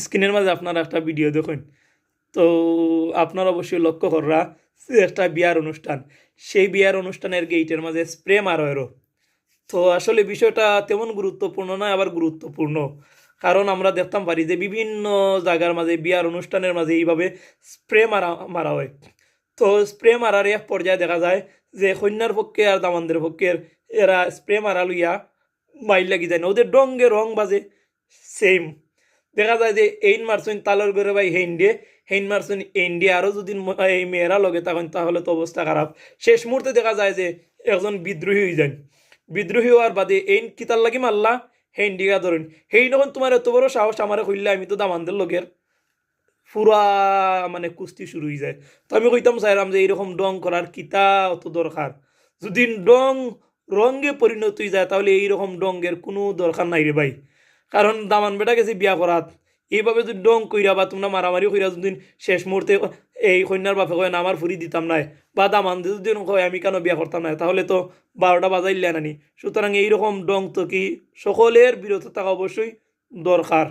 স্ক্রিনের মাঝে আপনারা একটা ভিডিও দেখুন। তো আপনারা অবশ্যই লক্ষ্য কররা যে একটা বিয়ার অনুষ্ঠান, সেই বিয়ার অনুষ্ঠানের গেইটের মাঝে স্প্রে মারা হইল। তো আসলে বিষয়টা তেমন গুরুত্বপূর্ণ নয়, আবার গুরুত্বপূর্ণ। কারণ আমরা দেখতাম পারি যে বিভিন্ন জায়গার মাঝে বিয়ার অনুষ্ঠানের মাঝে এইভাবে স্প্রে মারা মারা হয়। তো স্প্রে মারার এক পর্যায়ে দেখা যায় যে কন্যার পক্ষে আর দামানদের পক্ষের এরা স্প্রে মারা লইয়া মাইল লাগি যায় না, ওদের ডঙ্গে রং বাজে সেম। দেখা যায় যে এইন মারছেন তালের ঘরে ভাই হেইন দিয়ে, হেইন মারছেন এইন দিয়ে, আরও যদি এই মেয়েরা লগে থাকেন তাহলে তো অবস্থা খারাপ। শেষ মুহূর্তে দেখা যায় যে একজন বিদ্রোহী হয়ে যায়। বিদ্রোহী হওয়ার বাদে এইন কিতার লাগি মারলা, হেইন ডিগা ধরেন, হেই যখন তোমার এত বড় সাহস আমারে কইলে, আমি তো দামানদের লোকের পুরা মানে কুস্তি শুরু হয়ে যায়। তো আমি কইতাম চাইলাম যে এইরকম ডং করার কিতা অত দরকার? যদি ডং রঙে পরিণত হয়ে যায় তাহলে এইরকম ডঙ্গের কোনো দরকার নাই রে ভাই। কারণ দামান বেটা গেছে বিয়া করাত, এইভাবে যদি ডং কইরা বা তোমরা মারামারি কইরা যদি শেষ মুহূর্তে এই কন্যার বাপে কয় না আমার ফুরি দিতাম নাই, বা দামান দিয়ে যদি কয় আমি কেন বিয়া করতাম না, তাহলে তো 12টা বাজাইলে নানি। সুতরাং এইরকম ডং তো কি সকলের বিরত থাকা অবশ্যই দরকার।